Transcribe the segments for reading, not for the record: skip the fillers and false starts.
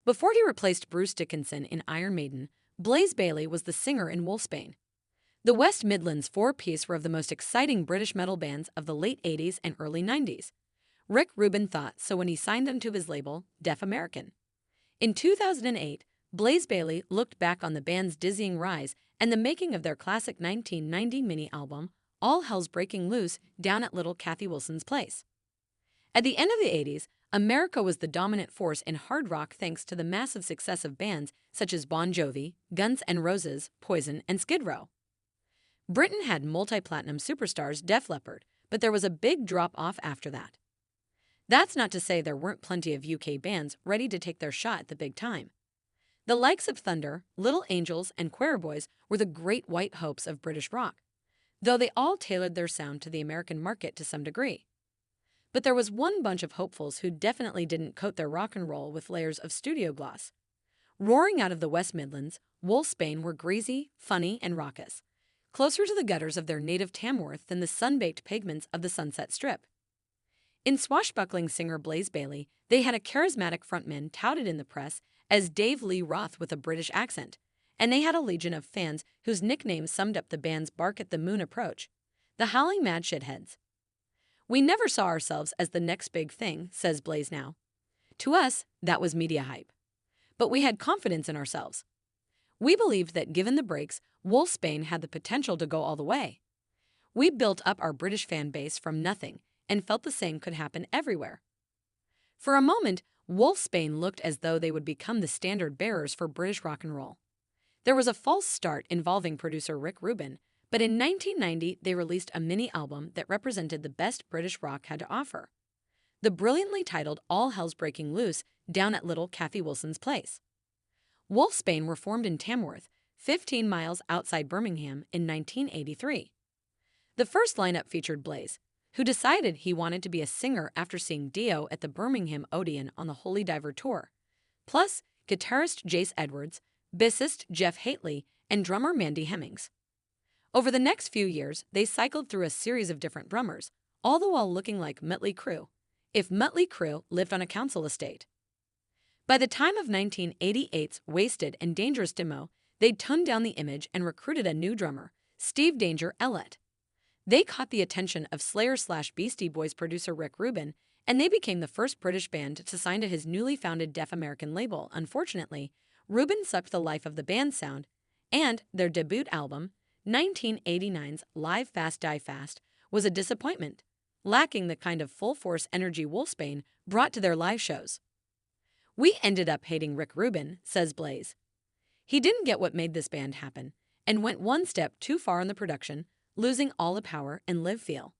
Before he replaced Bruce Dickinson in Iron Maiden, Blaze Bayley was the singer in Wolfsbane. The West Midlands four-piece were of the most exciting British metal bands of the late 80s and early 90s. Rick Rubin thought so when he signed them to his label, Def American. In 2008, Blaze Bayley looked back on the band's dizzying rise and the making of their classic 1990 mini-album, All Hell's Breaking Loose, down at Little Kathy Wilson's place. At the end of the 80s, America was the dominant force in hard rock thanks to the massive success of bands such as Bon Jovi, Guns N' Roses, Poison, and Skid Row. Britain had multi-platinum superstars Def Leppard, but there was a big drop-off after that. That's not to say there weren't plenty of UK bands ready to take their shot at the big time. The likes of Thunder, Little Angels, and Queerboys were the great white hopes of British rock, though they all tailored their sound to the American market to some degree. But there was one bunch of hopefuls who definitely didn't coat their rock and roll with layers of studio gloss. Roaring out of the West Midlands, Wolfsbane were greasy, funny, and raucous, closer to the gutters of their native Tamworth than the sun-baked pavements of the Sunset Strip. In swashbuckling singer Blaze Bayley, they had a charismatic frontman touted in the press as Dave Lee Roth with a British accent, and they had a legion of fans whose nicknames summed up the band's bark-at-the-moon approach, the Howling Mad Shitheads. We never saw ourselves as the next big thing, says Blaze now. To us, that was media hype. But we had confidence in ourselves. We believed that given the breaks, Wolfsbane had the potential to go all the way. We built up our British fan base from nothing and felt the same could happen everywhere. For a moment, Wolfsbane looked as though they would become the standard bearers for British rock and roll. There was a false start involving producer Rick Rubin, but in 1990 they released a mini-album that represented the best British rock had to offer. The brilliantly titled All Hell's Breaking Loose, down at Little Kathy Wilson's place. Wolfsbane were formed in Tamworth, 15 miles outside Birmingham, in 1983. The first lineup featured Blaze, who decided he wanted to be a singer after seeing Dio at the Birmingham Odeon on the Holy Diver Tour, plus guitarist Jace Edwards, bassist Jeff Haitley, and drummer Mandy Hemmings. Over the next few years, they cycled through a series of different drummers, all the while looking like Mötley Crüe, if Mötley Crüe lived on a council estate. By the time of 1988's Wasted and Dangerous demo, they'd toned down the image and recruited a new drummer, Steve Danger Ellett. They caught the attention of Slayer/Beastie Boys producer Rick Rubin, and they became the first British band to sign to his newly founded Def American label. Unfortunately, Rubin sucked the life of the band's sound, and their debut album, 1989's Live Fast Die Fast, was a disappointment, lacking the kind of full-force energy Wolfsbane brought to their live shows. We ended up hating Rick Rubin, says Blaze. He didn't get what made this band happen, and went one step too far in the production, losing all the power and live feel.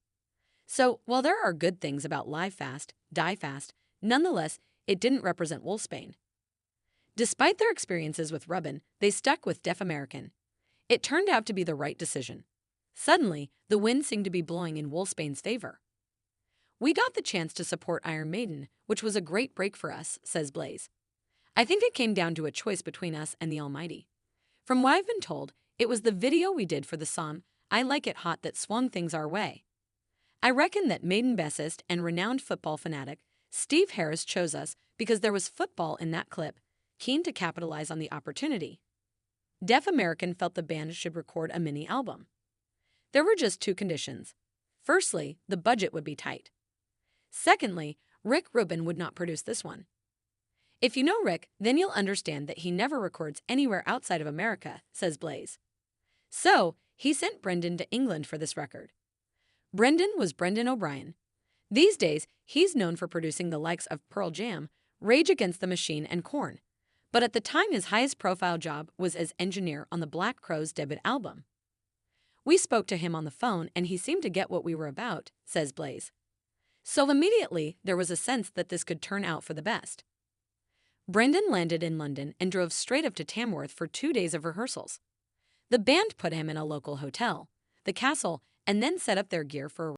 So, while there are good things about Live Fast, Die Fast, nonetheless, it didn't represent Wolfsbane. Despite their experiences with Rubin, they stuck with Def American. It turned out to be the right decision. Suddenly, the wind seemed to be blowing in Wolfsbane's favor. We got the chance to support Iron Maiden, which was a great break for us, says Blaze. I think it came down to a choice between us and the Almighty. From what I've been told, it was the video we did for the song I Like It Hot that swung things our way. I reckon that Maiden bassist and renowned football fanatic Steve Harris chose us because there was football in that clip, keen to capitalize on the opportunity. Def American felt the band should record a mini-album. There were just two conditions. Firstly, the budget would be tight. Secondly, Rick Rubin would not produce this one. If you know Rick, then you'll understand that he never records anywhere outside of America, says Blaze. So, he sent Brendan to England for this record. Brendan was Brendan O'Brien. These days, he's known for producing the likes of Pearl Jam, Rage Against the Machine, and Korn. But at the time, his highest-profile job was as engineer on the Black Crowes' debut album. We spoke to him on the phone, and he seemed to get what we were about, says Blaze. So immediately, there was a sense that this could turn out for the best. Brendan landed in London and drove straight up to Tamworth for 2 days of rehearsals. The band put him in a local hotel, the Castle, and then set up their gear for a